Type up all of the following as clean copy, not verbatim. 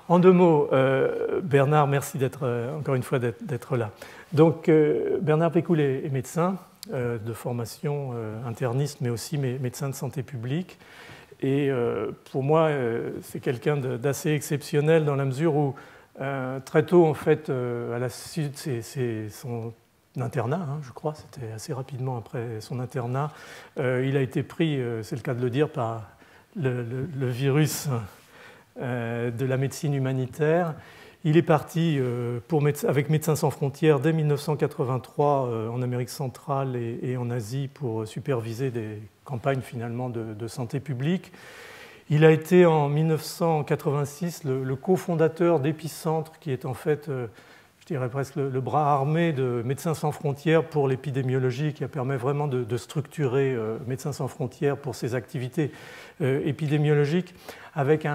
en 2 mots, Bernard, merci encore une fois d'être là. Donc, Bernard Pécoul est médecin de formation interniste, mais aussi médecin de santé publique. Et pour moi, c'est quelqu'un d'assez exceptionnel dans la mesure où très tôt, en fait, à la suite, c'est son internat, hein, je crois, c'était assez rapidement après son internat, il a été pris, c'est le cas de le dire, par le virus de la médecine humanitaire. Il est parti avec Médecins sans frontières dès 1983 en Amérique centrale et en Asie pour superviser des campagnes finalement de santé publique. Il a été en 1986 le cofondateur d'Épicentre, qui est en fait, je dirais presque le bras armé de Médecins sans frontières pour l'épidémiologie, qui permet vraiment de structurer Médecins sans frontières pour ses activités épidémiologiques, avec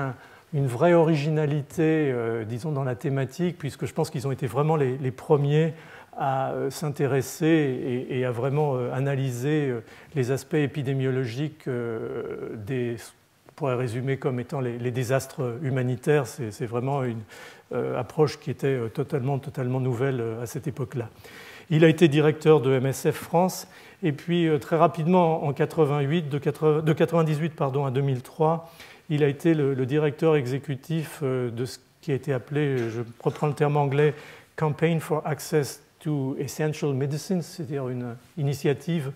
une vraie originalité, disons, dans la thématique, puisque je pense qu'ils ont été vraiment les premiers à s'intéresser et à vraiment analyser les aspects épidémiologiques on pourrait résumer comme étant les désastres humanitaires. C'est vraiment une approche qui était totalement nouvelle à cette époque-là. Il a été directeur de MSF France, et puis très rapidement, en 88, de 98 à 2003, il a été le directeur exécutif de ce qui a été appelé, je reprends le terme anglais, Campaign for Access to Essential Medicines, c'est-à-dire une initiative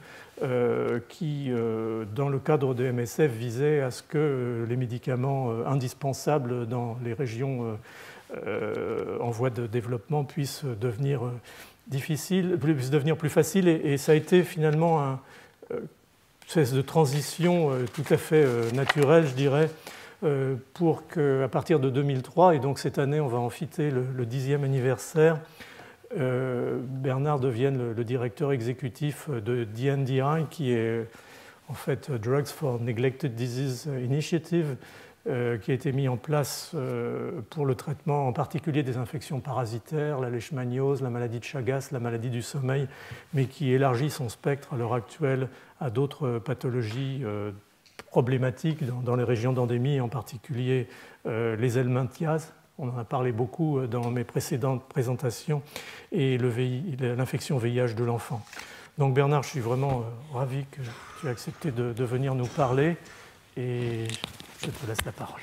qui, dans le cadre de MSF, visait à ce que les médicaments indispensables dans les régions en voie de développement puissent devenir plus faciles. Et ça a été finalement une espèce de transition tout à fait naturelle, je dirais, pour qu'à partir de 2003, et donc cette année, on va en fêter le 10e anniversaire, Bernard devienne le directeur exécutif de DNDI, qui est en fait Drugs for Neglected Disease Initiative, qui a été mis en place pour le traitement en particulier des infections parasitaires, la leishmaniose, la maladie de Chagas, la maladie du sommeil, mais qui élargit son spectre à l'heure actuelle à d'autres pathologies problématiques dans les régions d'endémie, en particulier les helminthiases. On en a parlé beaucoup dans mes précédentes présentations, et l'infection VIH de l'enfant. Donc Bernard, je suis vraiment ravi que tu aies accepté de venir nous parler, et je te laisse la parole.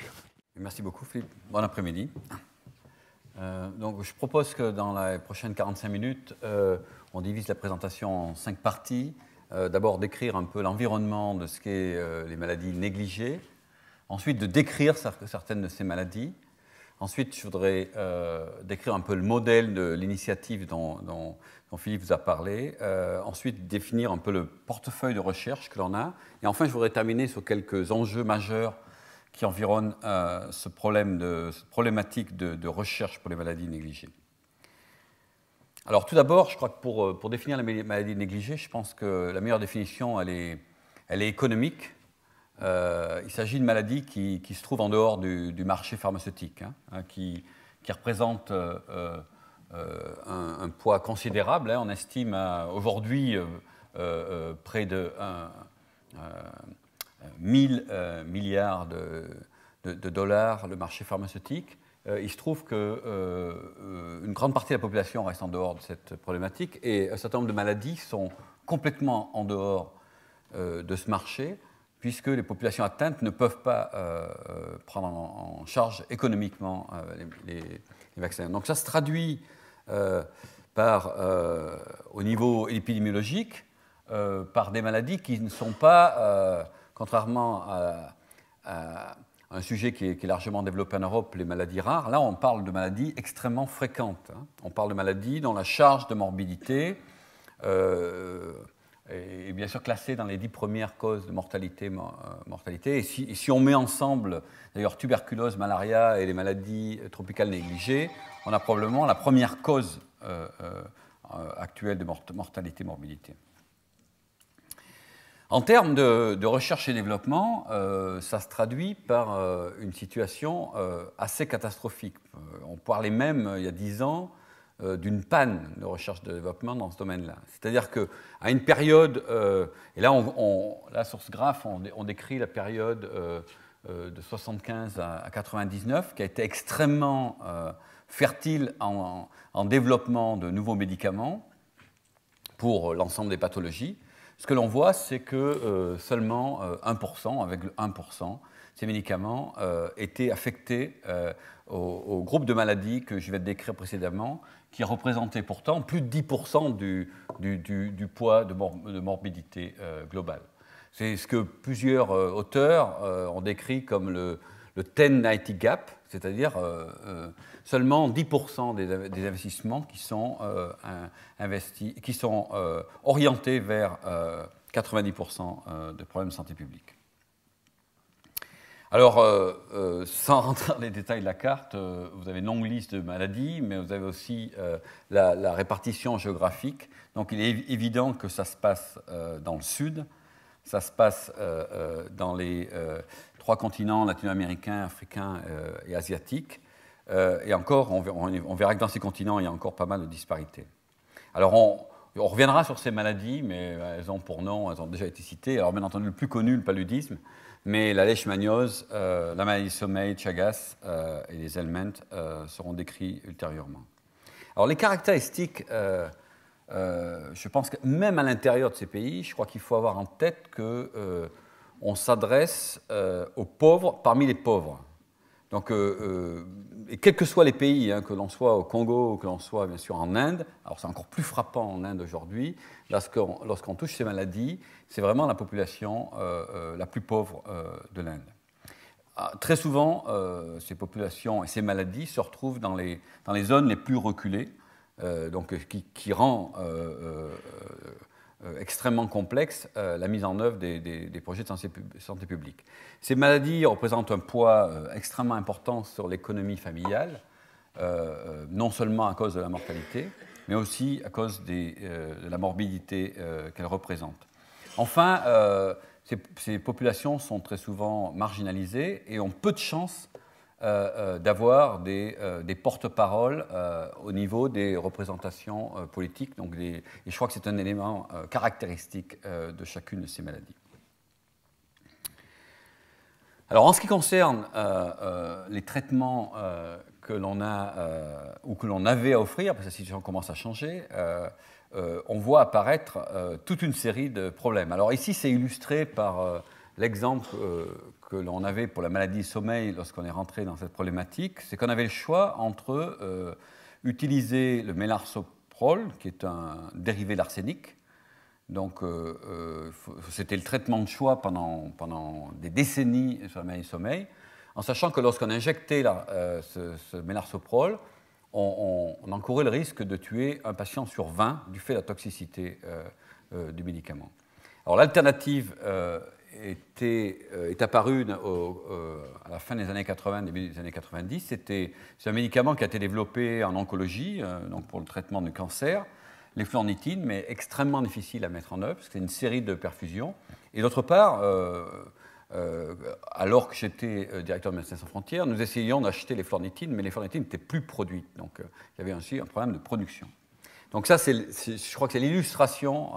Merci beaucoup Philippe. Bon après-midi. Donc je propose que dans les prochaines 45 minutes, on divise la présentation en 5 parties. D'abord décrire un peu l'environnement de ce qu'est les maladies négligées. Ensuite de décrire certaines de ces maladies. Ensuite, je voudrais décrire un peu le modèle de l'initiative dont Philippe vous a parlé. Ensuite, définir un peu le portefeuille de recherche que l'on a. Et enfin, je voudrais terminer sur quelques enjeux majeurs qui environnent cette problématique de recherche pour les maladies négligées. Alors, tout d'abord, je crois que pour définir les maladies négligées, je pense que la meilleure définition, elle est économique. Il s'agit de maladies qui se trouvent en dehors du marché pharmaceutique, qui représentent un poids considérable. On estime aujourd'hui près de 1000 milliards de dollars le marché pharmaceutique. Il se trouve qu'une grande partie de la population reste en dehors de cette problématique, et un certain nombre de maladies sont complètement en dehors de ce marché, puisque les populations atteintes ne peuvent pas prendre en charge économiquement les vaccins. Donc ça se traduit au niveau épidémiologique par des maladies qui ne sont pas, contrairement à un sujet qui est largement développé en Europe, les maladies rares. Là, on parle de maladies extrêmement fréquentes. On parle de maladies dont la charge de morbidité est bien sûr classée dans les 10 premières causes de mortalité. Et si on met ensemble, d'ailleurs, tuberculose, malaria et les maladies tropicales négligées, on a probablement la première cause actuelle de mortalité-morbidité. En termes de recherche et développement, ça se traduit par une situation assez catastrophique. On parlait même, il y a 10 ans, d'une panne de recherche et de développement dans ce domaine-là. C'est-à-dire qu'à une période, et là, sur ce graphe, on décrit la période de 1975 à 1999, qui a été extrêmement fertile en développement de nouveaux médicaments pour l'ensemble des pathologies. Ce que l'on voit, c'est que seulement 1%, avec le 1%, ces médicaments étaient affectés au groupe de maladies que je vais décrire précédemment, qui représentait pourtant plus de 10% du poids de morbidité globale. C'est ce que plusieurs auteurs ont décrit comme le 10-90 gap, c'est-à-dire seulement 10% des investissements qui sont, orientés vers 90% de problèmes de santé publique. Alors, sans rentrer dans les détails de la carte, vous avez une longue liste de maladies, mais vous avez aussi la répartition géographique. Donc, il est évident que ça se passe dans le sud, ça se passe dans les 3 continents latino-américains, africains et asiatiques. Et encore, on verra que dans ces continents, il y a encore pas mal de disparités. Alors, on reviendra sur ces maladies, mais elles ont pour nom, elles ont déjà été citées. Alors, bien entendu, le plus connu, le paludisme, mais la leishmaniose, la maladie du sommeil, Chagas et les helminths seront décrits ultérieurement. Alors, les caractéristiques, je pense que même à l'intérieur de ces pays, je crois qu'il faut avoir en tête qu'on s'adresse aux pauvres parmi les pauvres. Donc, et quels que soient les pays, que l'on soit au Congo ou que l'on soit bien sûr en Inde, alors c'est encore plus frappant en Inde aujourd'hui, lorsqu'on touche ces maladies, c'est vraiment la population la plus pauvre de l'Inde. Très souvent, ces populations et ces maladies se retrouvent dans les zones les plus reculées, donc qui rend extrêmement complexe la mise en œuvre des projets de santé publique. Ces maladies représentent un poids extrêmement important sur l'économie familiale, non seulement à cause de la mortalité, mais aussi à cause de la morbidité qu'elles représentent. Enfin, ces populations sont très souvent marginalisées et ont peu de chances d'avoir des porte-paroles au niveau des représentations politiques. Donc et je crois que c'est un élément caractéristique de chacune de ces maladies. Alors, en ce qui concerne les traitements que l'on a ou que l'on avait à offrir, parce que la situation commence à changer, on voit apparaître toute une série de problèmes. Alors ici, c'est illustré par l'exemple que l'on avait pour la maladie du sommeil lorsqu'on est rentré dans cette problématique, c'est qu'on avait le choix entre utiliser le mélarsoprol, qui est un dérivé de l'arsenic. Donc, c'était le traitement de choix pendant des décennies sur la maladie du sommeil, en sachant que lorsqu'on injectait ce mélarsoprol, on encourait le risque de tuer un patient sur 20 du fait de la toxicité du médicament. Alors, l'alternative est apparue à la fin des années 80, début des années 90. C'est un médicament qui a été développé en oncologie, donc pour le traitement du cancer, les fluornitines, mais extrêmement difficile à mettre en œuvre, parce que c'est une série de perfusions. Et d'autre part, alors que j'étais directeur de Médecins sans frontières, nous essayions d'acheter les fluornitines, mais les fluornitines n'étaient plus produites. Donc, il y avait aussi un problème de production. Donc ça, je crois que c'est l'illustration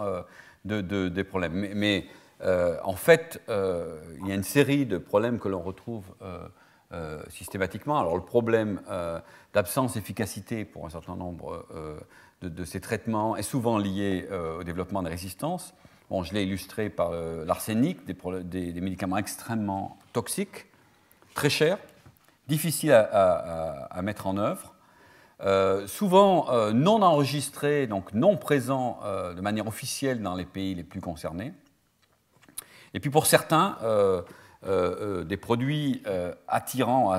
des problèmes. Mais en fait, il y a une série de problèmes que l'on retrouve systématiquement. Alors, le problème d'absence d'efficacité pour un certain nombre de ces traitements est souvent lié au développement des résistances. Bon, je l'ai illustré par l'arsenic, des médicaments extrêmement toxiques, très chers, difficiles à mettre en œuvre, souvent non enregistrés, donc non présents de manière officielle dans les pays les plus concernés. Et puis pour certains, des produits attirants,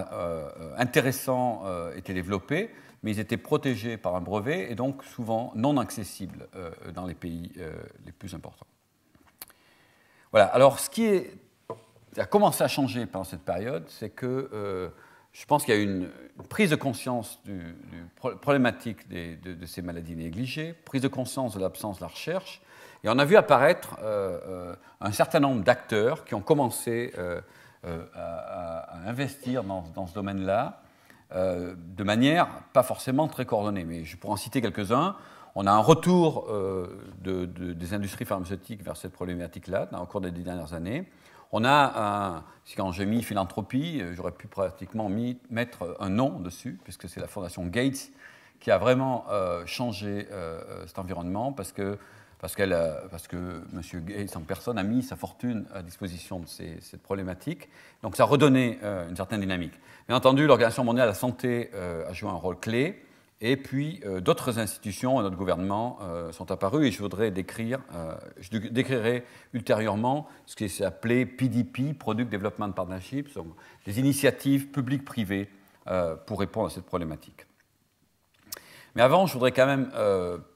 intéressants étaient développés, mais ils étaient protégés par un brevet et donc souvent non accessibles dans les pays les plus importants. Voilà. Alors, ce qui a commencé à changer pendant cette période, c'est que je pense qu'il y a une prise de conscience du problématique de ces maladies négligées, prise de conscience de l'absence de la recherche, et on a vu apparaître un certain nombre d'acteurs qui ont commencé à investir dans ce domaine-là de manière pas forcément très coordonnée. Mais je pourrais en citer quelques-uns. on a un retour des industries pharmaceutiques vers cette problématique-là au cours des 10 dernières années. On a, quand j'ai mis philanthropie, j'aurais pu pratiquement mettre un nom dessus, puisque c'est la fondation Gates qui a vraiment changé cet environnement, parce que M. Gates en personne a mis sa fortune à disposition de cette problématique. Donc ça a redonné une certaine dynamique. Bien entendu, l'Organisation mondiale de la santé a joué un rôle clé, et puis d'autres institutions et notre gouvernement sont apparus, et je décrirai ultérieurement ce qui s'est appelé PDP, Product Development Partnerships, donc des initiatives publiques-privées pour répondre à cette problématique. Mais avant, je voudrais quand même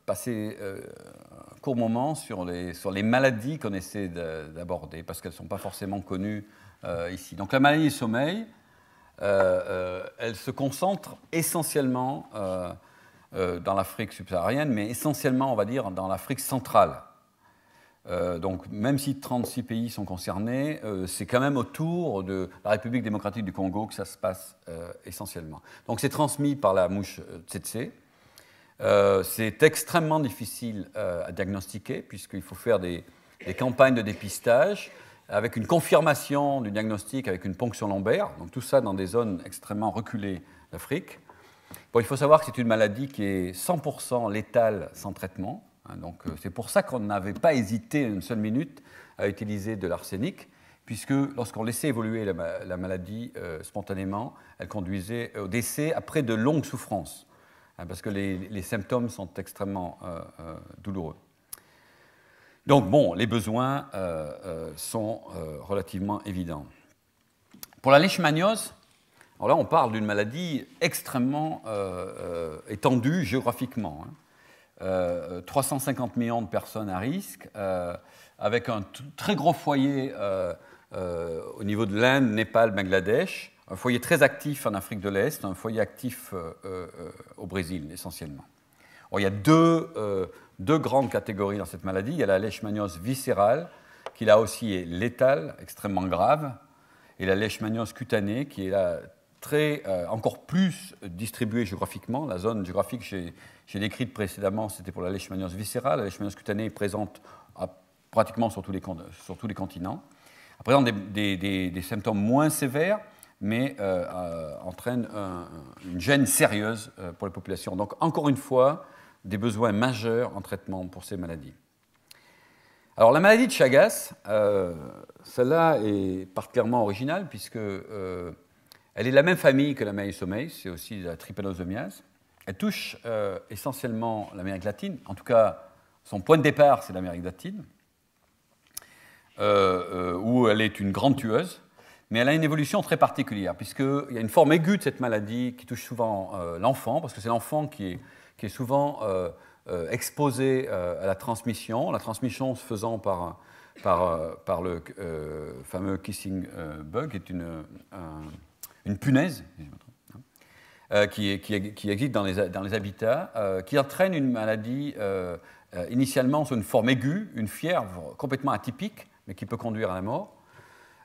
passer un court moment sur les maladies qu'on essaie d'aborder, parce qu'elles ne sont pas forcément connues ici. Donc la maladie du sommeil, elle se concentre essentiellement dans l'Afrique subsaharienne, mais essentiellement, on va dire, dans l'Afrique centrale. Donc même si 36 pays sont concernés, c'est quand même autour de la République démocratique du Congo que ça se passe essentiellement. Donc c'est transmis par la mouche tsetse. C'est extrêmement difficile à diagnostiquer, puisqu'il faut faire des campagnes de dépistage avec une confirmation du diagnostic avec une ponction lombaire, donc tout ça dans des zones extrêmement reculées d'Afrique. Bon, il faut savoir que c'est une maladie qui est 100% létale sans traitement, hein, donc c'est pour ça qu'on n'avait pas hésité une seule minute à utiliser de l'arsenic, puisque lorsqu'on laissait évoluer la maladie spontanément, elle conduisait au décès après de longues souffrances, hein, parce que les symptômes sont extrêmement douloureux. Donc, bon, les besoins sont relativement évidents. Pour la leishmaniose, alors là, on parle d'une maladie extrêmement étendue géographiquement. Hein. 350 millions de personnes à risque, avec un très gros foyer au niveau de l'Inde, Népal, Bangladesh, un foyer très actif en Afrique de l'Est, un foyer actif au Brésil essentiellement. Alors, il y a deux grandes catégories dans cette maladie. Il y a la leishmaniose viscérale, qui là aussi est létale, extrêmement grave, et la leishmaniose cutanée, qui est là encore plus distribuée géographiquement. La zone géographique que j'ai décrite précédemment, c'était pour la leishmaniose viscérale. La leishmaniose cutanée est présente pratiquement sur tous les continents. Elle présente des symptômes moins sévères, mais entraîne une gêne sérieuse pour les populations. Donc, encore une fois, des besoins majeurs en traitement pour ces maladies. Alors, la maladie de Chagas, celle-là est particulièrement originale, puisque elle est de la même famille que la maladie du sommeil, c'est aussi la trypanosomiase. Elle touche essentiellement l'Amérique latine, en tout cas, son point de départ, c'est l'Amérique latine, où elle est une grande tueuse. Mais elle a une évolution très particulière, puisqu'il y a une forme aiguë de cette maladie qui touche souvent l'enfant, parce que c'est l'enfant qui est souvent exposé à la transmission se faisant par le fameux kissing bug, qui est une punaise, qui existe dans les habitats, qui entraîne une maladie initialement sous une forme aiguë, une fièvre complètement atypique, mais qui peut conduire à la mort.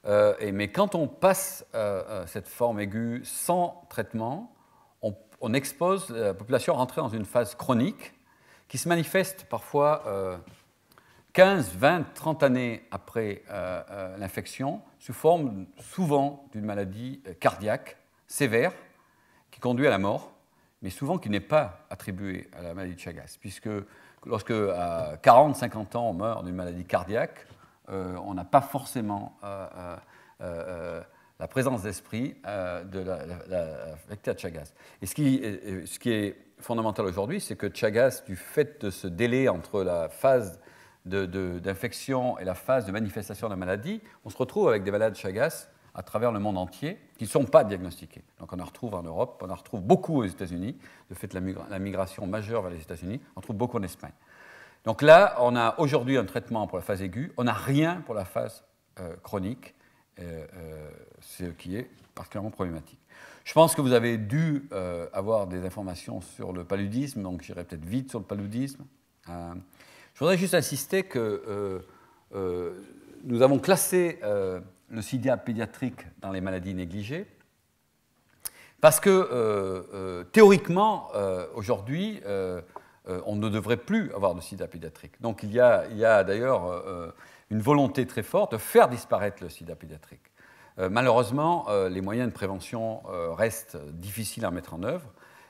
Mais quand on passe cette forme aiguë sans traitement, on expose la population à rentrer dans une phase chronique qui se manifeste parfois 15, 20, 30 années après l'infection, sous forme souvent d'une maladie cardiaque sévère qui conduit à la mort, mais souvent qui n'est pas attribuée à la maladie de Chagas, puisque lorsque à 40, 50 ans on meurt d'une maladie cardiaque, on n'a pas forcément la présence d'esprit de l'affecté à Chagas. Et ce qui est fondamental aujourd'hui, c'est que Chagas, du fait de ce délai entre la phase d'infection et la phase de manifestation de la maladie, on se retrouve avec des malades Chagas à travers le monde entier qui ne sont pas diagnostiqués. Donc on en retrouve en Europe, on en retrouve beaucoup aux États-Unis, de fait la migration majeure vers les États-Unis, on en trouve beaucoup en Espagne. Donc là, on a aujourd'hui un traitement pour la phase aiguë, on n'a rien pour la phase chronique, ce qui est particulièrement problématique. Je pense que vous avez dû avoir des informations sur le paludisme, donc j'irai peut-être vite sur le paludisme. Je voudrais juste insister que nous avons classé le sida pédiatrique dans les maladies négligées, parce que théoriquement, aujourd'hui, on ne devrait plus avoir de sida pédiatrique. Donc il y a d'ailleurs une volonté très forte de faire disparaître le sida pédiatrique. Malheureusement, les moyens de prévention restent difficiles à mettre en œuvre.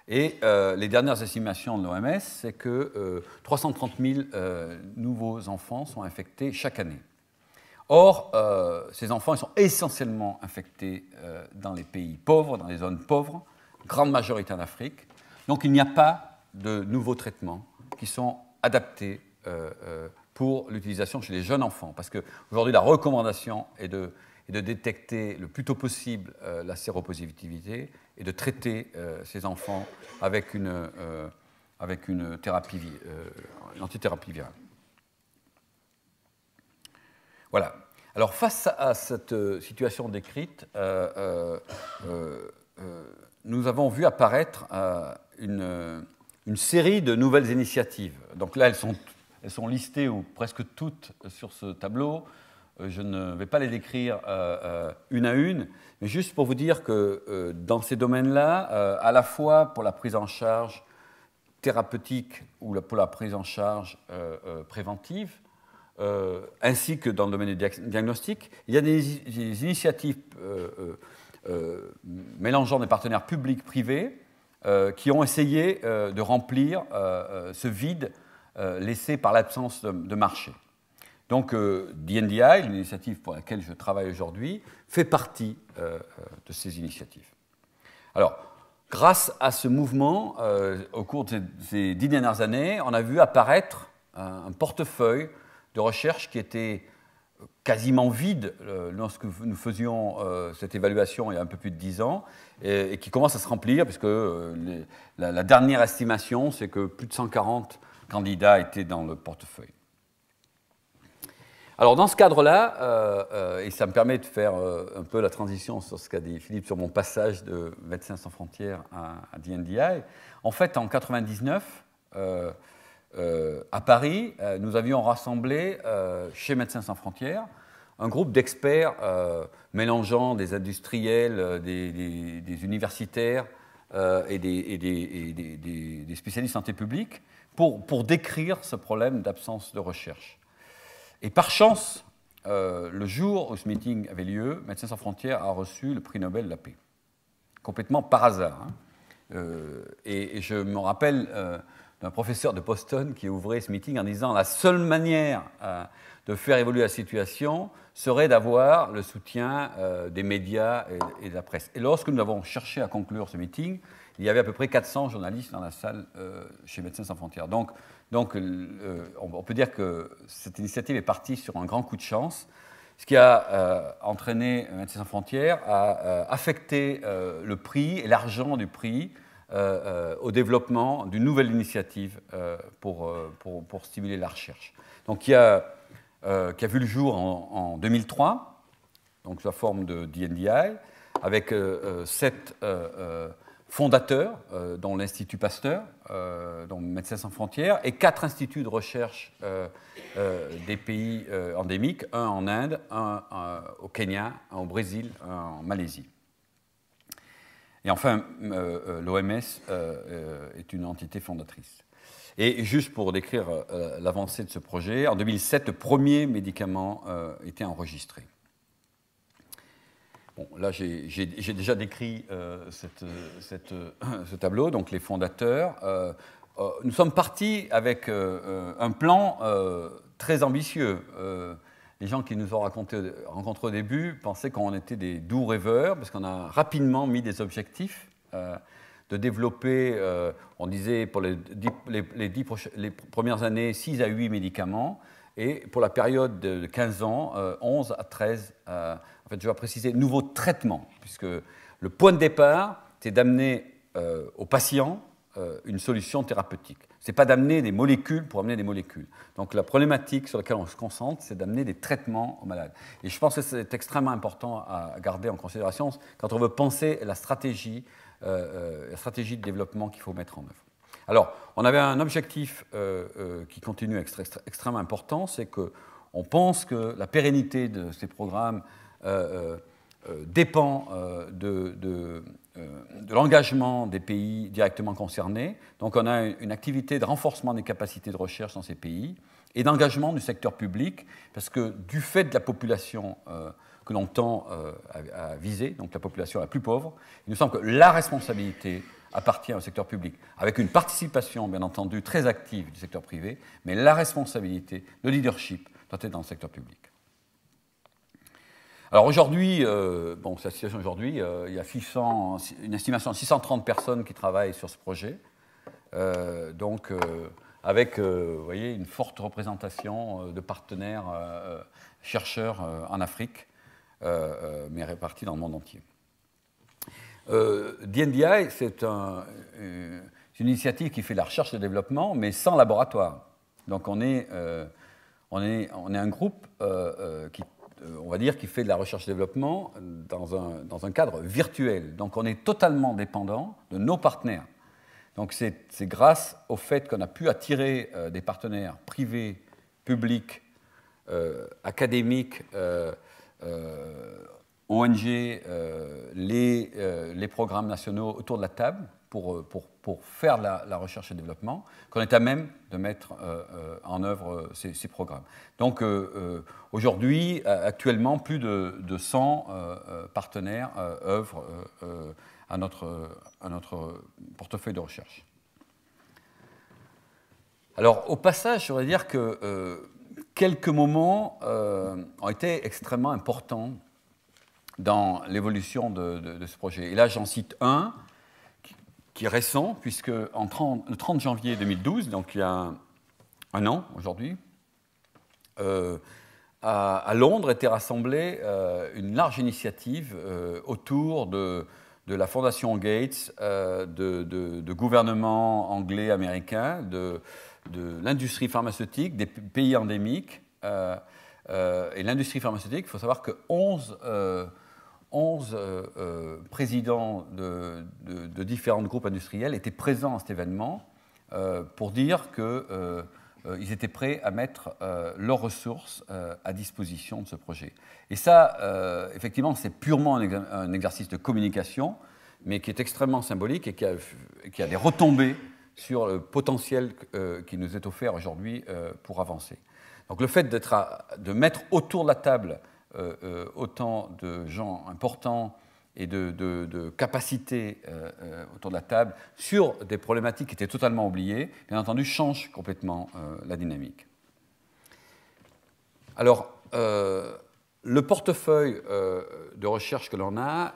Et les dernières estimations de l'OMS, c'est que 330 000 nouveaux enfants sont infectés chaque année. Or, ces enfants ils sont essentiellement infectés dans les pays pauvres, dans les zones pauvres, grande majorité en Afrique. Donc il n'y a pas de nouveaux traitements qui sont adaptés pour l'utilisation chez les jeunes enfants. Parce qu'aujourd'hui, la recommandation est de détecter le plus tôt possible la séropositivité et de traiter ces enfants avec une antithérapie virale. Voilà. Alors, face à cette situation décrite, nous avons vu apparaître une série de nouvelles initiatives. Donc là, elles sont listées, ou presque toutes, sur ce tableau. Je ne vais pas les décrire une à une, mais juste pour vous dire que dans ces domaines-là, à la fois pour la prise en charge thérapeutique ou pour la prise en charge préventive, ainsi que dans le domaine du diagnostic, il y a des initiatives mélangeant des partenaires publics-privés qui ont essayé de remplir ce vide laissé par l'absence de marché. Donc, DNDi, l'initiative pour laquelle je travaille aujourd'hui, fait partie de ces initiatives. Alors, grâce à ce mouvement, au cours de ces 10 dernières années, on a vu apparaître un portefeuille de recherche qui était quasiment vide lorsque nous faisions cette évaluation il y a un peu plus de 10 ans, et qui commence à se remplir, puisque la dernière estimation, c'est que plus de 140 candidats étaient dans le portefeuille. Alors, dans ce cadre-là, et ça me permet de faire un peu la transition sur ce qu'a dit Philippe sur mon passage de Médecins sans frontières à DNDi, en fait, en 1999, à Paris, nous avions rassemblé chez Médecins sans frontières un groupe d'experts mélangeant des industriels, des universitaires et des spécialistes santé publique pour décrire ce problème d'absence de recherche. Et par chance, le jour où ce meeting avait lieu, Médecins sans frontières a reçu le prix Nobel de la paix. Complètement par hasard. Et je me rappelle d'un professeur de Boston qui ouvrait ce meeting en disant « La seule manière de faire évoluer la situation serait d'avoir le soutien des médias et de la presse. » Et lorsque nous avons cherché à conclure ce meeting, il y avait à peu près 400 journalistes dans la salle chez Médecins sans frontières. Donc, on peut dire que cette initiative est partie sur un grand coup de chance, ce qui a entraîné Médecins sans frontières à affecter le prix et l'argent du prix au développement d'une nouvelle initiative pour stimuler la recherche. Donc, qui a vu le jour en 2003, donc sous la forme de DNDi, avec 7 fondateurs, dont l'Institut Pasteur, dont Médecins sans frontières, et 4 instituts de recherche des pays endémiques, un en Inde, un au Kenya, un au Brésil, un en Malaisie. Et enfin, l'OMS est une entité fondatrice. Et juste pour décrire l'avancée de ce projet, en 2007, le premier médicament était enregistré. Bon, là, j'ai déjà décrit ce tableau, donc les fondateurs. Nous sommes partis avec un plan très ambitieux. Les gens qui nous ont rencontrés au début pensaient qu'on était des doux rêveurs, parce qu'on a rapidement mis des objectifs de développer, on disait pour les premières années, 6 à 8 médicaments, et pour la période de 15 ans, 11 à 13, en fait, je vais préciser, nouveaux traitements, puisque le point de départ, c'est d'amener aux patients une solution thérapeutique. Ce n'est pas d'amener des molécules pour amener des molécules. Donc la problématique sur laquelle on se concentre, c'est d'amener des traitements aux malades. Et je pense que c'est extrêmement important à garder en considération quand on veut penser la stratégie de développement qu'il faut mettre en œuvre. Alors, on avait un objectif qui continue à être extrêmement important, c'est qu'on pense que la pérennité de ces programmes dépend de l'engagement des pays directement concernés. Donc on a une activité de renforcement des capacités de recherche dans ces pays et d'engagement du secteur public, parce que du fait de la population que l'on tend à viser, donc la population la plus pauvre, il nous semble que la responsabilité appartient au secteur public, avec une participation, bien entendu, très active du secteur privé, mais la responsabilité, le leadership, doit être dans le secteur public. Alors aujourd'hui, bon, c'est la situation aujourd'hui, il y a une estimation de 630 personnes qui travaillent sur ce projet, avec, vous voyez, une forte représentation de partenaires chercheurs en Afrique, mais répartis dans le monde entier. DNDi, c'est une initiative qui fait de la recherche et le développement, mais sans laboratoire. Donc on est un groupe qui, on va dire, qui fait de la recherche et développement dans un cadre virtuel. Donc on est totalement dépendant de nos partenaires. Donc c'est grâce au fait qu'on a pu attirer des partenaires privés, publics, académiques, ONG, les programmes nationaux autour de la table pour faire la recherche et le développement, qu'on est à même de mettre en œuvre ces programmes. Donc aujourd'hui, actuellement, plus de 100 partenaires œuvrent à notre portefeuille de recherche. Alors au passage, je voudrais dire que quelques moments ont été extrêmement importants dans l'évolution de ce projet. Et là, j'en cite un qui est récent, puisque le 30 janvier 2012, donc il y a un an aujourd'hui, à Londres était rassemblée une large initiative autour de la Fondation Gates, de gouvernements anglais, américains, de l'industrie pharmaceutique, des pays endémiques. Et l'industrie pharmaceutique, il faut savoir que 11 présidents de différents groupes industriels étaient présents à cet événement pour dire qu'ils étaient prêts à mettre leurs ressources à disposition de ce projet. Et ça, effectivement, c'est purement un exercice de communication, mais qui est extrêmement symbolique et qui a des retombées sur le potentiel qui nous est offert aujourd'hui pour avancer. Donc le fait de mettre autour de la table autant de gens importants et de capacités autour de la table sur des problématiques qui étaient totalement oubliées, bien entendu, change complètement la dynamique. Alors, le portefeuille de recherche que l'on a,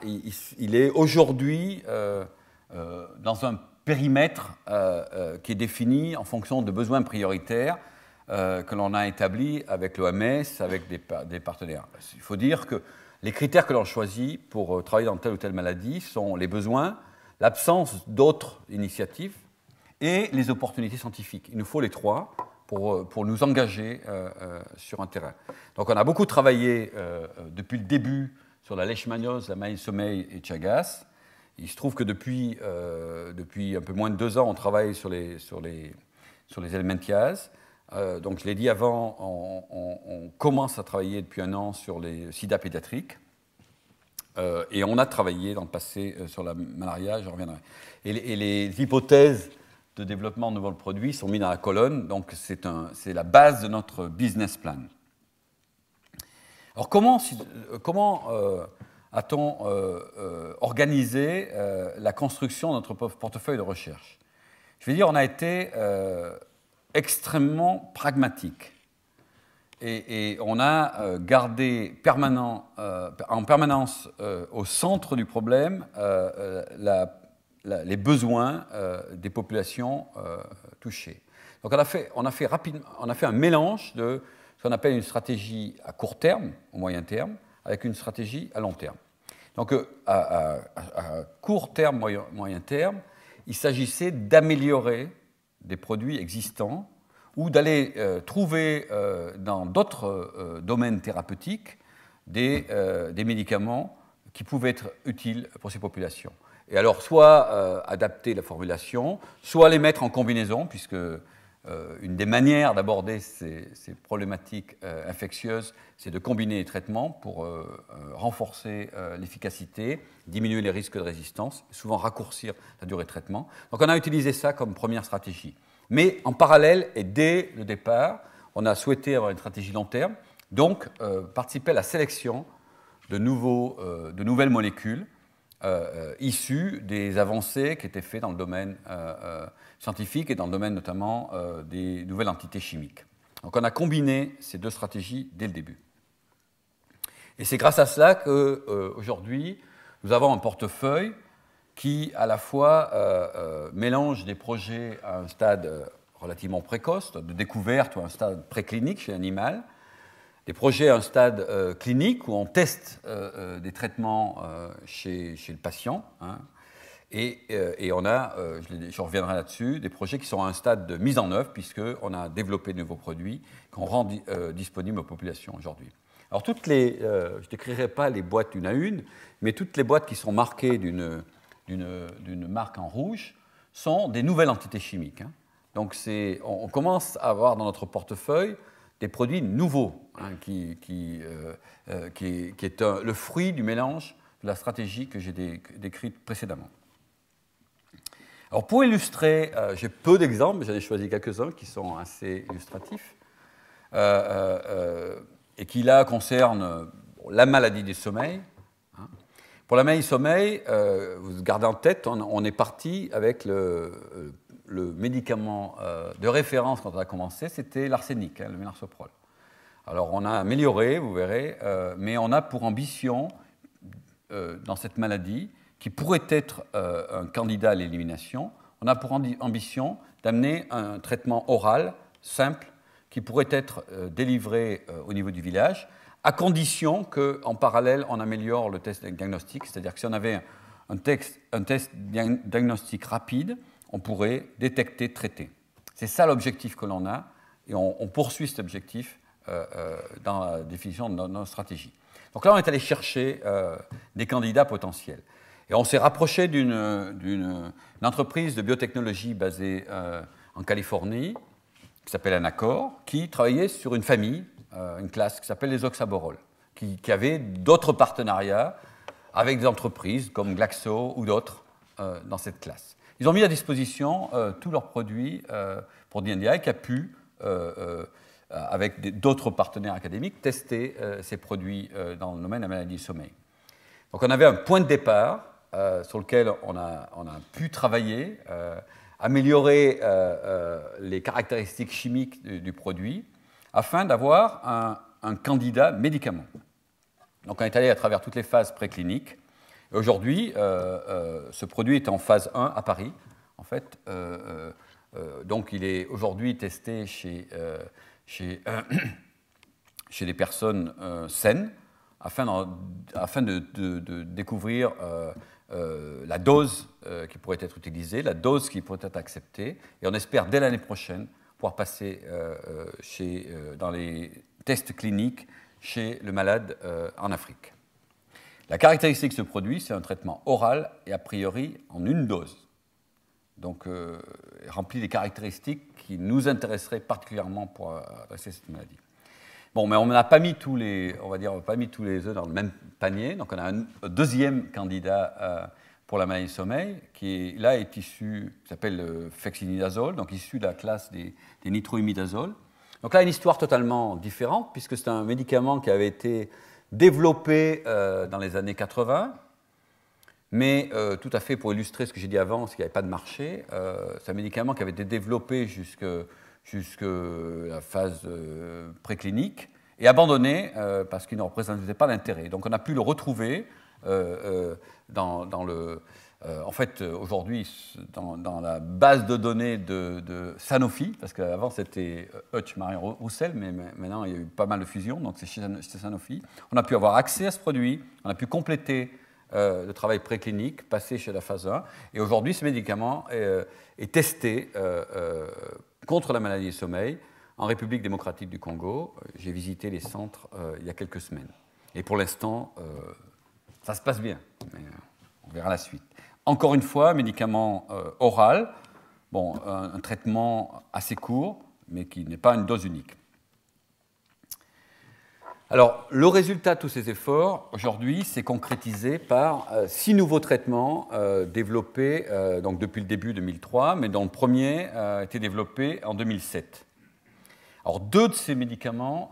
il est aujourd'hui dans un périmètre qui est défini en fonction de besoins prioritaires que l'on a établi avec l'OMS, avec des partenaires. Il faut dire que les critères que l'on choisit pour travailler dans telle ou telle maladie sont les besoins, l'absence d'autres initiatives et les opportunités scientifiques. Il nous faut les trois pour nous engager sur un terrain. Donc on a beaucoup travaillé depuis le début sur la leishmaniose, la maladie de sommeil et Chagas. Il se trouve que depuis un peu moins de 2 ans, on travaille sur les helminthiases. Donc, je l'ai dit avant, on commence à travailler depuis 1 an sur les sida pédiatriques. Et on a travaillé dans le passé sur la malaria, je reviendrai. Et les hypothèses de développement de nouveaux produits sont mises dans la colonne, donc c'est la base de notre business plan. Alors, comment a-t-on organisé la construction de notre portefeuille de recherche? Je vais dire, on a été extrêmement pragmatique. Et on a gardé en permanence au centre du problème les besoins des populations touchées. Donc on a fait un mélange de ce qu'on appelle une stratégie à court terme, au moyen terme, avec une stratégie à long terme. Donc à court terme, moyen terme, il s'agissait d'améliorer des produits existants ou d'aller trouver dans d'autres domaines thérapeutiques des médicaments qui pouvaient être utiles pour ces populations. Et alors, soit adapter la formulation, soit les mettre en combinaison, puisque une des manières d'aborder ces problématiques infectieuses, c'est de combiner les traitements pour renforcer l'efficacité, diminuer les risques de résistance, souvent raccourcir la durée de traitement. Donc on a utilisé ça comme première stratégie. Mais en parallèle et dès le départ, on a souhaité avoir une stratégie long terme, donc participer à la sélection de nouvelles molécules issues des avancées qui étaient faites dans le domaine scientifique et dans le domaine notamment des nouvelles entités chimiques. Donc on a combiné ces deux stratégies dès le début. Et c'est grâce à cela qu'aujourd'hui, nous avons un portefeuille qui, à la fois, mélange des projets à un stade relativement précoce, de découverte ou à un stade préclinique chez l'animal, des projets à un stade clinique où on teste des traitements chez le patient, hein, et on a, je reviendrai là-dessus, des projets qui sont à un stade de mise en œuvre puisqu'on a développé de nouveaux produits qu'on rend disponibles aux populations aujourd'hui. Alors je ne décrirai pas les boîtes une à une, mais toutes les boîtes qui sont marquées d'une marque en rouge sont des nouvelles entités chimiques. Hein. Donc on commence à avoir dans notre portefeuille des produits nouveaux, hein, qui est le fruit du mélange de la stratégie que j'ai décrite précédemment. Alors pour illustrer, j'ai peu d'exemples, mais j'en ai choisi quelques-uns qui sont assez illustratifs, et qui là concernent la maladie du sommeil. Hein. Pour la maladie du sommeil, vous gardez en tête, on est parti avec le médicament de référence quand on a commencé, c'était l'arsenic, hein, le mélarsoprol. Alors on a amélioré, vous verrez, mais on a pour ambition, dans cette maladie, qui pourrait être un candidat à l'élimination, on a pour ambition d'amener un traitement oral, simple, qui pourrait être délivré au niveau du village, à condition qu'en parallèle, on améliore le test diagnostique, c'est-à-dire que si on avait un test diagnostique rapide, on pourrait détecter, traiter. C'est ça l'objectif que l'on a, et on poursuit cet objectif dans la définition de notre stratégie. Donc là, on est allé chercher des candidats potentiels. Et on s'est rapproché d'une entreprise de biotechnologie basée en Californie, qui s'appelle Anacor, qui travaillait sur une famille, une classe qui s'appelle les oxaboroles, qui avait d'autres partenariats avec des entreprises comme Glaxo ou d'autres dans cette classe. Ils ont mis à disposition tous leurs produits pour DNDi qui a pu, avec d'autres partenaires académiques, tester ces produits dans le domaine de la maladie du sommeil. Donc on avait un point de départ sur lequel on a pu travailler, améliorer les caractéristiques chimiques du produit afin d'avoir un candidat médicament. Donc on est allé à travers toutes les phases précliniques. Aujourd'hui, ce produit est en phase 1 à Paris. En fait, donc il est aujourd'hui testé chez des personnes saines afin de découvrir la dose qui pourrait être utilisée, la dose qui pourrait être acceptée. Et on espère dès l'année prochaine pouvoir passer dans les tests cliniques chez le malade en Afrique. La caractéristique de ce produit, c'est un traitement oral et a priori en une dose. Donc, il remplit des caractéristiques qui nous intéresseraient particulièrement pour adresser cette maladie. Bon, mais on n'a pas mis tous les œufs dans le même panier. Donc, on a un deuxième candidat pour la maladie du sommeil qui est issu, qui s'appelle fexinidazole, donc issu de la classe des nitroimidazoles. Donc là, une histoire totalement différente puisque c'est un médicament qui avait été développé dans les années 80, mais tout à fait pour illustrer ce que j'ai dit avant, c'est qu'il n'y avait pas de marché. C'est un médicament qui avait été développé jusque la phase préclinique et abandonné parce qu'il ne représentait pas d'intérêt. Donc on a pu le retrouver en fait, aujourd'hui, dans la base de données de Sanofi, parce qu'avant c'était Hutch Marion Roussel, mais maintenant il y a eu pas mal de fusions, donc c'est chez Sanofi. On a pu avoir accès à ce produit, on a pu compléter le travail préclinique, passer chez la phase 1, et aujourd'hui ce médicament est testé contre la maladie du sommeil en République démocratique du Congo. J'ai visité les centres il y a quelques semaines. Et pour l'instant, ça se passe bien, mais on verra la suite. Encore une fois, médicament oral, Bon, un traitement assez court, mais qui n'est pas une dose unique. Alors, le résultat de tous ces efforts, aujourd'hui, s'est concrétisé par 6 nouveaux traitements développés donc depuis le début 2003, mais dont le premier a été développé en 2007. Alors, 2 de ces médicaments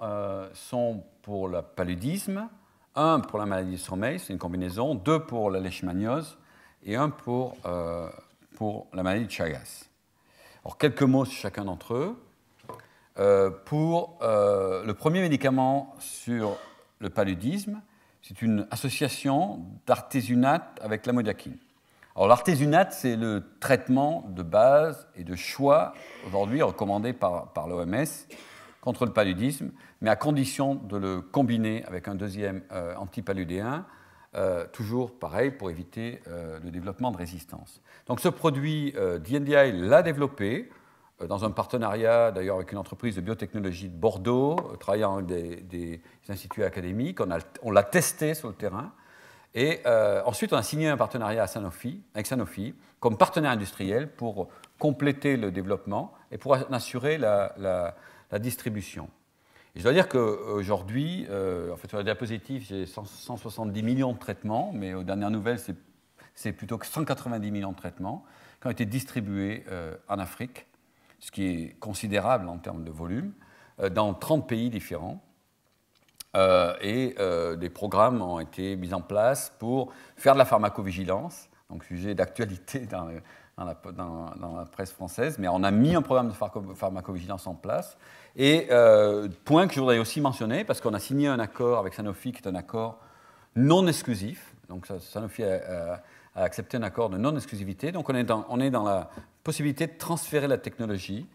sont pour le paludisme, un pour la maladie du sommeil, c'est une combinaison, 2 pour la leishmaniose et un pour la maladie de Chagas. Alors, quelques mots sur chacun d'entre eux. Pour le premier médicament sur le paludisme, c'est une association d'artésunate avec l'amodiaquine. Alors l'artésunate, c'est le traitement de base et de choix aujourd'hui recommandé par l'OMS contre le paludisme, mais à condition de le combiner avec un deuxième antipaludéen, toujours pareil pour éviter le développement de résistance. Donc ce produit, DNDi l'a développé dans un partenariat d'ailleurs avec une entreprise de biotechnologie de Bordeaux, travaillant avec des instituts académiques. On l'a testé sur le terrain. Et ensuite, on a signé un partenariat avec Sanofi comme partenaire industriel pour compléter le développement et pour assurer la distribution. Et je dois dire qu'aujourd'hui, en fait, sur la diapositive, j'ai 170 millions de traitements, mais aux dernières nouvelles, c'est plutôt que 190 millions de traitements qui ont été distribués en Afrique, ce qui est considérable en termes de volume, dans 30 pays différents. Des programmes ont été mis en place pour faire de la pharmacovigilance, donc sujet d'actualité dans la presse française, mais on a mis un programme de pharmacovigilance en place. Et point que je voudrais aussi mentionner, parce qu'on a signé un accord avec Sanofi qui est un accord non exclusif, donc Sanofi a accepté un accord de non-exclusivité, donc on est dans la possibilité de transférer la technologie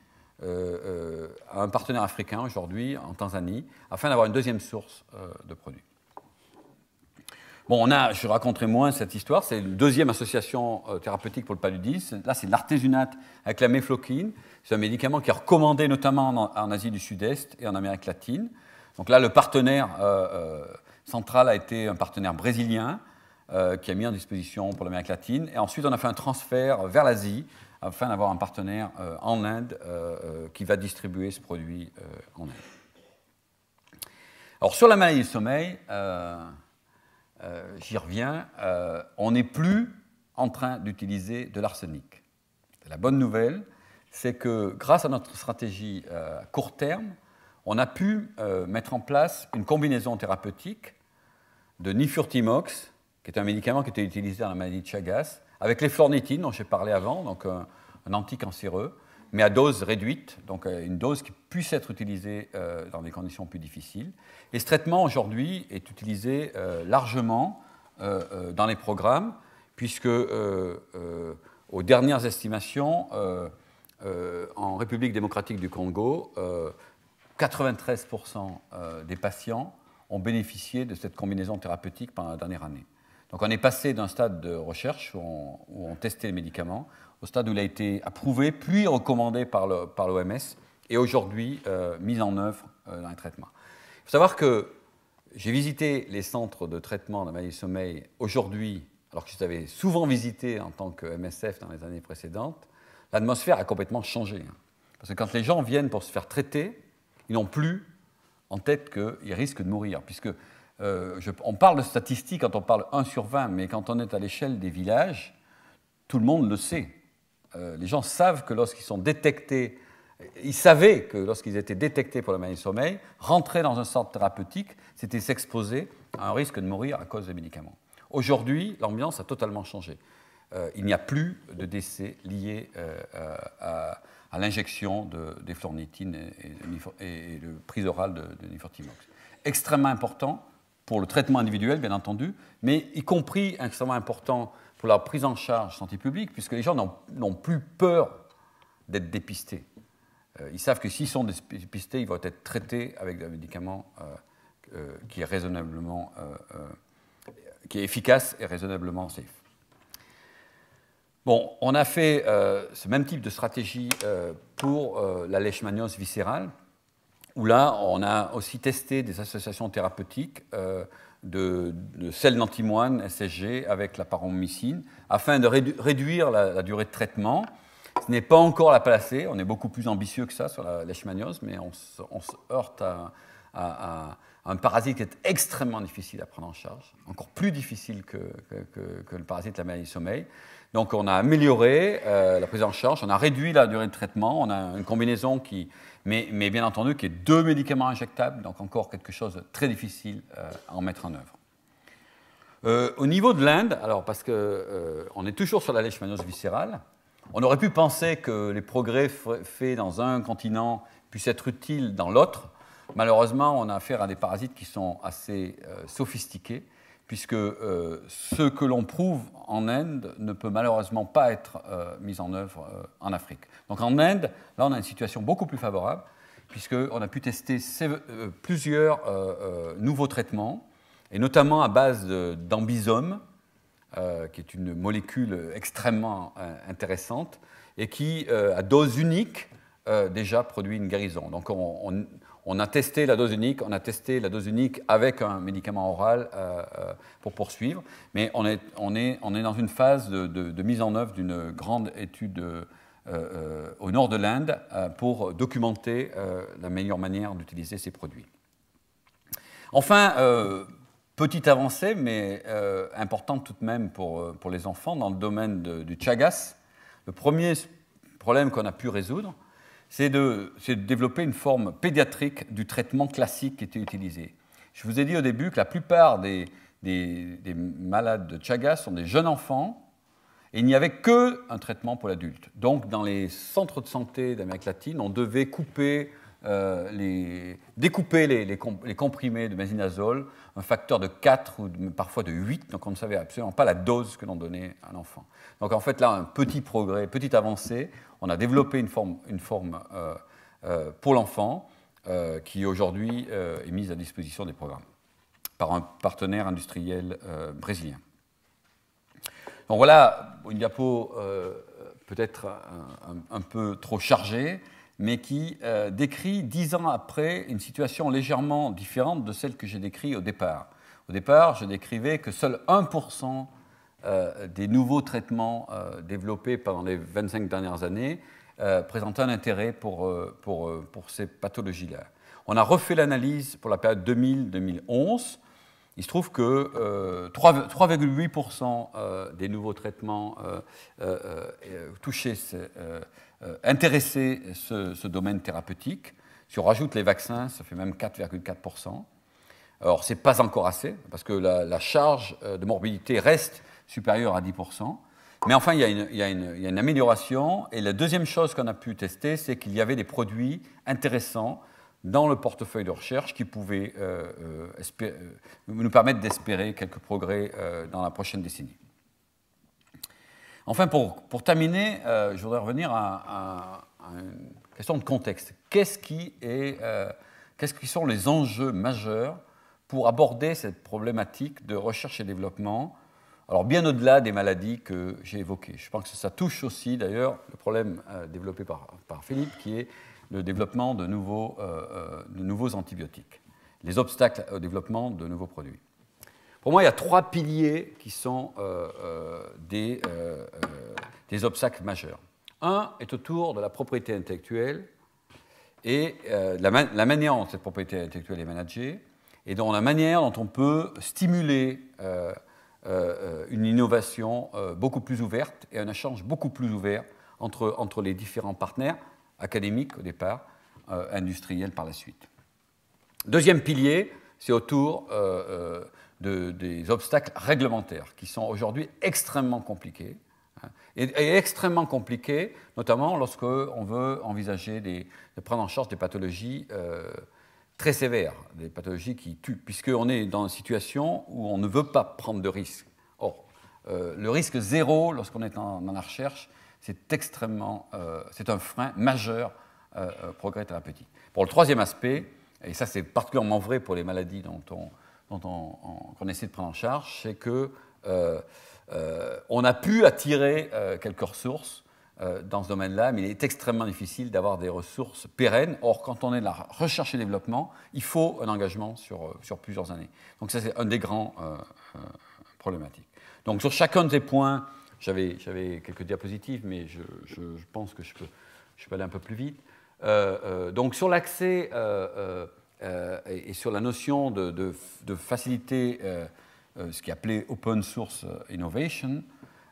à un partenaire africain aujourd'hui, en Tanzanie, afin d'avoir une deuxième source de produits. Bon, je raconterai moins cette histoire, c'est une deuxième association thérapeutique pour le paludisme. Là, c'est l'artésunate avec la mefloquine. C'est un médicament qui est recommandé notamment en Asie du Sud-Est et en Amérique latine. Donc là, le partenaire central a été un partenaire brésilien qui a mis en disposition pour l'Amérique latine. Et ensuite, on a fait un transfert vers l'Asie afin d'avoir un partenaire en Inde qui va distribuer ce produit en Inde. Alors, sur la maladie du sommeil, j'y reviens, on n'est plus en train d'utiliser de l'arsenic. La bonne nouvelle, c'est que grâce à notre stratégie à court terme, on a pu mettre en place une combinaison thérapeutique de nifurtimox, qui est un médicament qui était utilisé dans la maladie de Chagas, avec l'eflornithine, dont j'ai parlé avant, donc un anticancéreux, mais à dose réduite, donc une dose qui puisse être utilisée dans des conditions plus difficiles. Et ce traitement, aujourd'hui, est utilisé largement dans les programmes, puisque, aux dernières estimations, en République démocratique du Congo, 93% des patients ont bénéficié de cette combinaison thérapeutique pendant la dernière année. Donc on est passé d'un stade de recherche où on testait les médicaments au stade où il a été approuvé, puis recommandé par l'OMS et aujourd'hui mis en œuvre dans les traitements. Il faut savoir que j'ai visité les centres de traitement de la maladie du sommeil aujourd'hui, alors que je les avais souvent visités en tant que MSF dans les années précédentes. L'atmosphère a complètement changé. Parce que quand les gens viennent pour se faire traiter, ils n'ont plus en tête qu'ils risquent de mourir, puisque on parle de statistiques quand on parle 1 sur 20, mais quand on est à l'échelle des villages, tout le monde le sait. Les gens savent que lorsqu'ils sont détectés, ils savaient que lorsqu'ils étaient détectés pour la maladie du sommeil, rentrer dans un centre thérapeutique, c'était s'exposer à un risque de mourir à cause des médicaments. Aujourd'hui, l'ambiance a totalement changé. Il n'y a plus de décès liés à l'injection d'eflornithine et de prise orale de nifurtimox. Extrêmement important pour le traitement individuel, bien entendu, mais y compris extrêmement important pour la prise en charge santé publique, puisque les gens n'ont plus peur d'être dépistés. Ils savent que s'ils sont dépistés, ils vont être traités avec un médicament qui est efficace et raisonnablement safe. Bon, on a fait ce même type de stratégie pour la leishmaniose viscérale, où là, on a aussi testé des associations thérapeutiques de sels d'antimoine, SSG, avec la paromycine, afin de réduire la durée de traitement. Ce n'est pas encore la panacée, on est beaucoup plus ambitieux que ça sur la leishmaniose, mais on se heurte à un parasite qui est extrêmement difficile à prendre en charge, encore plus difficile que le parasite de la maladie du sommeil. Donc on a amélioré la prise en charge, on a réduit la durée de traitement, on a une combinaison mais bien entendu qui est 2 médicaments injectables, donc encore quelque chose de très difficile à en mettre en œuvre. Au niveau de l'Inde, alors parce qu'on est toujours sur la leishmaniose viscérale, on aurait pu penser que les progrès faits dans un continent puissent être utiles dans l'autre. Malheureusement, on a affaire à des parasites qui sont assez sophistiqués, puisque ce que l'on prouve en Inde ne peut malheureusement pas être mis en œuvre en Afrique. Donc en Inde, là, on a une situation beaucoup plus favorable, puisqu'on a pu tester plusieurs nouveaux traitements, et notamment à base d'ambisome, qui est une molécule extrêmement intéressante, et qui, à dose unique, déjà produit une guérison. Donc on a testé la dose unique, avec un médicament oral pour poursuivre, mais on est dans une phase de mise en œuvre d'une grande étude au nord de l'Inde pour documenter la meilleure manière d'utiliser ces produits. Enfin, petite avancée, mais importante tout de même pour les enfants dans le domaine du Chagas. Le premier problème qu'on a pu résoudre, c'est de développer une forme pédiatrique du traitement classique qui était utilisé. Je vous ai dit au début que la plupart des malades de Chagas sont des jeunes enfants et il n'y avait qu'un traitement pour l'adulte. Donc, dans les centres de santé d'Amérique latine, on devait découper les comprimés de mésinazole, un facteur de 4 ou parfois de 8, donc on ne savait absolument pas la dose que l'on donnait à l'enfant. Donc en fait là, un petit progrès, petite avancée, on a développé une forme pour l'enfant qui aujourd'hui est mise à disposition des programmes par un partenaire industriel brésilien. Donc voilà, une diapo peut-être un peu trop chargée, mais qui décrit 10 ans après une situation légèrement différente de celle que j'ai décrite au départ. Au départ, je décrivais que seul 1% des nouveaux traitements développés pendant les 25 dernières années présentaient un intérêt pour ces pathologies-là. On a refait l'analyse pour la période 2000-2011. Il se trouve que 3,8% des nouveaux traitements intéressaient ce domaine thérapeutique. Si on rajoute les vaccins, ça fait même 4,4%. Alors, ce n'est pas encore assez, parce que la charge de morbidité reste supérieure à 10%. Mais enfin, il y a une amélioration. Et la deuxième chose qu'on a pu tester, c'est qu'il y avait des produits intéressants dans le portefeuille de recherche qui pouvaient nous permettre d'espérer quelques progrès dans la prochaine décennie. Enfin, pour terminer, je voudrais revenir à une question de contexte. Qu'est-ce qui sont les enjeux majeurs pour aborder cette problématique de recherche et développement, alors bien au-delà des maladies que j'ai évoquées. Je pense que ça touche aussi d'ailleurs le problème développé par Philippe, qui est le développement de nouveaux antibiotiques, les obstacles au développement de nouveaux produits. Pour moi, il y a 3 piliers qui sont des obstacles majeurs. Un est autour de la propriété intellectuelle et la manière dont cette propriété intellectuelle est managée, et dans la manière dont on peut stimuler une innovation beaucoup plus ouverte et un échange beaucoup plus ouvert entre les différents partenaires, académiques au départ, industriels par la suite. Deuxième pilier, c'est autour des obstacles réglementaires qui sont aujourd'hui extrêmement compliqués, et extrêmement compliqués, notamment lorsqu'on veut envisager de prendre en charge des pathologies très sévères, des pathologies qui tuent, puisqu'on est dans une situation où on ne veut pas prendre de risques. Or, le risque zéro, lorsqu'on est dans la recherche, c'est un frein majeur au progrès thérapeutique. Pour le troisième aspect, et ça c'est particulièrement vrai pour les maladies qu'on essaie de prendre en charge, c'est qu'on a pu attirer quelques ressources dans ce domaine-là, mais il est extrêmement difficile d'avoir des ressources pérennes. Or, quand on est de la recherche et développement, il faut un engagement sur plusieurs années. Donc ça, c'est un des grands problématiques. Donc sur chacun de ces points, J'avais quelques diapositives, mais je pense que je peux aller un peu plus vite. Donc sur l'accès et sur la notion de faciliter ce qui est appelé Open Source Innovation,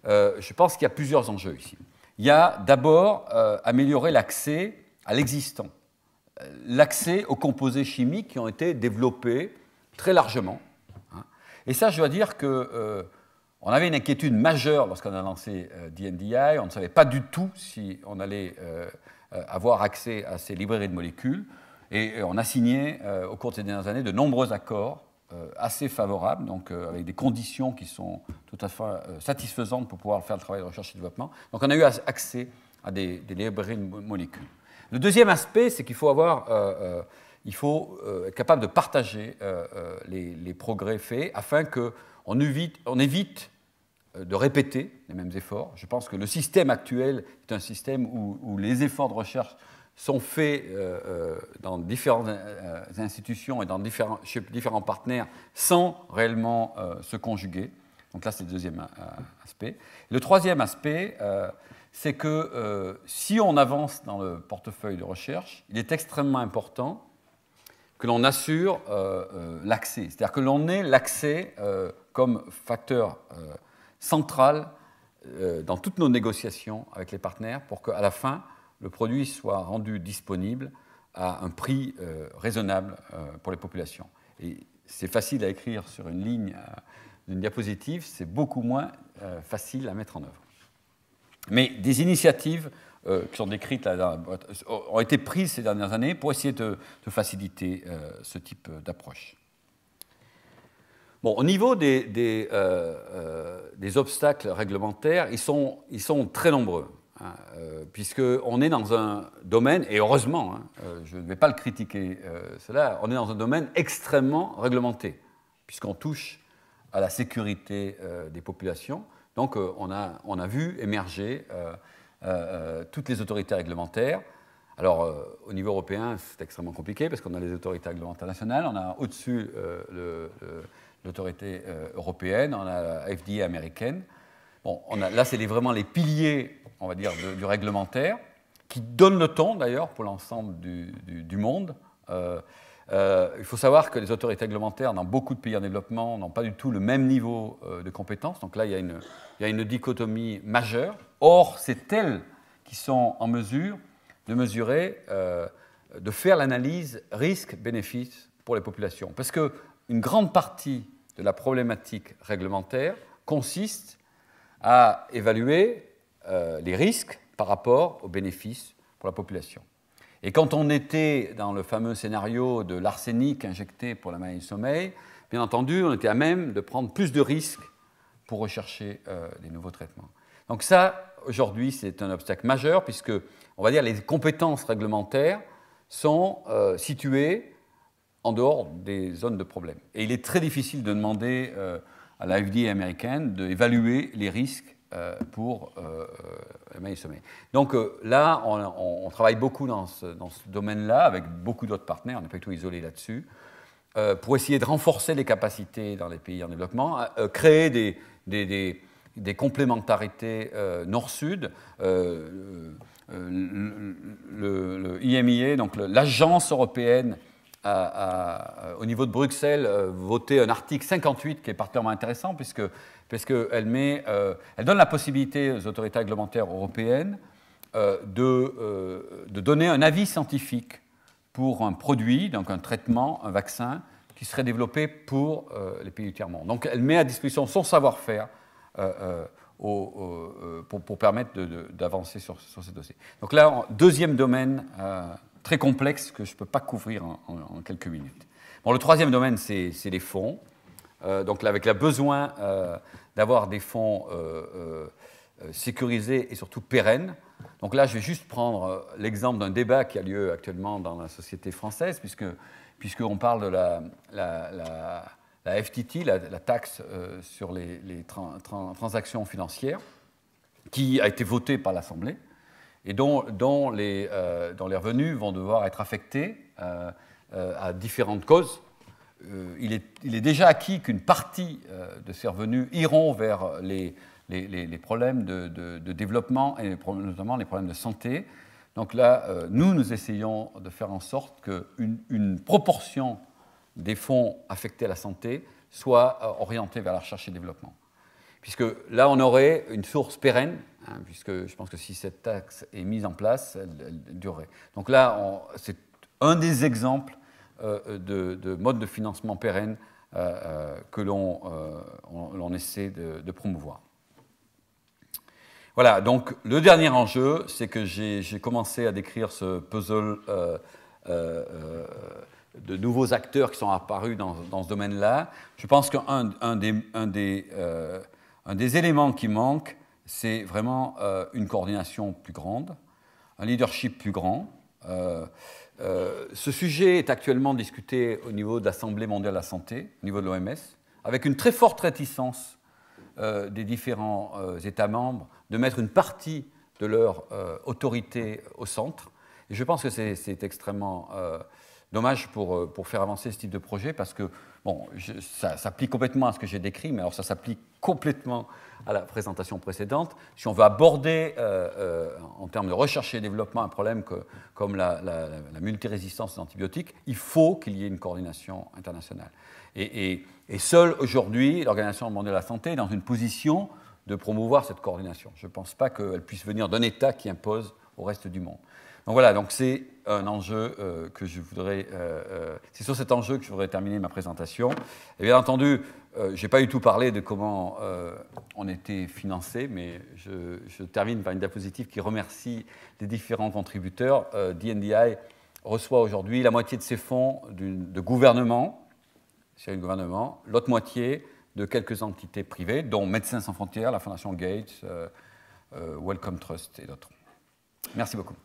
je pense qu'il y a plusieurs enjeux ici. Il y a d'abord améliorer l'accès à l'existant, l'accès aux composés chimiques qui ont été développés très largement. Hein. Et ça, je dois dire que on avait une inquiétude majeure lorsqu'on a lancé DNDi. On ne savait pas du tout si on allait avoir accès à ces librairies de molécules. Et on a signé au cours de ces dernières années de nombreux accords assez favorables, donc avec des conditions qui sont tout à fait satisfaisantes pour pouvoir faire le travail de recherche et développement. Donc on a eu accès à des librairies de molécules. Le deuxième aspect, c'est qu'il faut être capable de partager les progrès faits afin qu'on évite de répéter les mêmes efforts. Je pense que le système actuel est un système où les efforts de recherche sont faits dans différentes institutions et chez différents partenaires sans réellement se conjuguer. Donc là, c'est le deuxième aspect. Le troisième aspect, c'est que si on avance dans le portefeuille de recherche, il est extrêmement important que l'on assure l'accès. C'est-à-dire que l'on ait l'accès comme facteur central dans toutes nos négociations avec les partenaires pour qu'à la fin, le produit soit rendu disponible à un prix raisonnable pour les populations. Et c'est facile à écrire sur une ligne d'une diapositive, c'est beaucoup moins facile à mettre en œuvre. Mais des initiatives qui sont décrites là, ont été prises ces dernières années pour essayer de faciliter ce type d'approche. Bon, au niveau des obstacles réglementaires, ils sont très nombreux. Hein, puisqu'on est dans un domaine, et heureusement, hein, je ne vais pas le critiquer cela, on est dans un domaine extrêmement réglementé, puisqu'on touche à la sécurité des populations. Donc on a vu émerger toutes les autorités réglementaires. Alors au niveau européen, c'est extrêmement compliqué, parce qu'on a les autorités réglementaires nationales, on a au-dessus l'autorité européenne, on a la FDA américaine. Bon, là, c'est vraiment les piliers, on va dire, du réglementaire, qui donnent le ton, d'ailleurs, pour l'ensemble du monde. Il faut savoir que les autorités réglementaires, dans beaucoup de pays en développement, n'ont pas du tout le même niveau de compétences. Donc là, il y a une dichotomie majeure. Or, c'est elles qui sont en mesure de mesurer, de faire l'analyse risque-bénéfice pour les populations. Parce qu'une grande partie de la problématique réglementaire consiste à évaluer les risques par rapport aux bénéfices pour la population. Et quand on était dans le fameux scénario de l'arsenic injecté pour la maladie du sommeil, bien entendu, on était à même de prendre plus de risques pour rechercher des nouveaux traitements. Donc ça, aujourd'hui, c'est un obstacle majeur, puisque, on va dire, les compétences réglementaires sont situées en dehors des zones de problème. Et il est très difficile de demander à la FDA américaine d'évaluer les risques pour la maladie du sommeil. Donc là, on travaille beaucoup dans ce domaine-là, avec beaucoup d'autres partenaires, on n'est pas du tout isolé là-dessus, pour essayer de renforcer les capacités dans les pays en développement, créer des complémentarités nord-sud. Le IMIA, donc l'agence européenne, au niveau de Bruxelles, voté un article 58 qui est particulièrement intéressant, puisqu'elle donne la possibilité aux autorités réglementaires européennes de donner un avis scientifique pour un produit, donc un traitement, un vaccin, qui serait développé pour les pays du tiers-monde. Donc elle met à disposition son savoir-faire pour permettre d'avancer sur ces dossiers. Donc là, deuxième domaine très complexe que je ne peux pas couvrir en quelques minutes. Bon, le troisième domaine, c'est les fonds. Donc là, avec le besoin d'avoir des fonds sécurisés et surtout pérennes. Donc là, je vais juste prendre l'exemple d'un débat qui a lieu actuellement dans la société française, puisqu'on parle de la FTT, la taxe sur les transactions financières, qui a été votée par l'Assemblée et dont les revenus vont devoir être affectés à différentes causes. il est déjà acquis qu'une partie de ces revenus iront vers les problèmes de développement et notamment les problèmes de santé. Donc là, nous essayons de faire en sorte qu'une proportion des fonds affectés à la santé soit orientée vers la recherche et le développement. Puisque là, on aurait une source pérenne, hein, puisque je pense que si cette taxe est mise en place, elle durerait. Donc là, c'est un des exemples de mode de financement pérenne que l'on essaie de promouvoir. Voilà, donc le dernier enjeu, c'est que j'ai commencé à décrire ce puzzle de nouveaux acteurs qui sont apparus dans ce domaine-là. Je pense qu'un des éléments qui manque, c'est vraiment une coordination plus grande, un leadership plus grand. Ce sujet est actuellement discuté au niveau de l'Assemblée mondiale de la santé, au niveau de l'OMS, avec une très forte réticence des différents États membres de mettre une partie de leur autorité au centre. Et je pense que c'est extrêmement dommage pour faire avancer ce type de projet, parce que bon, ça s'applique complètement à ce que j'ai décrit, mais alors ça s'applique complètement à la présentation précédente. Si on veut aborder en termes de recherche et développement un problème comme la multirésistance aux antibiotiques, il faut qu'il y ait une coordination internationale. Et seule aujourd'hui, l'Organisation mondiale de la santé est dans une position de promouvoir cette coordination. Je ne pense pas qu'elle puisse venir d'un État qui impose au reste du monde. Donc voilà, donc c'est un enjeu que je voudrais... c'est sur cet enjeu que je voudrais terminer ma présentation. Et bien entendu, je n'ai pas du tout parlé de comment on était financé, mais je termine par une diapositive qui remercie les différents contributeurs. DNDi reçoit aujourd'hui la moitié de ses fonds de gouvernement, c'est le gouvernement, l'autre moitié de quelques entités privées, dont Médecins sans frontières, la Fondation Gates, Wellcome Trust et d'autres. Merci beaucoup.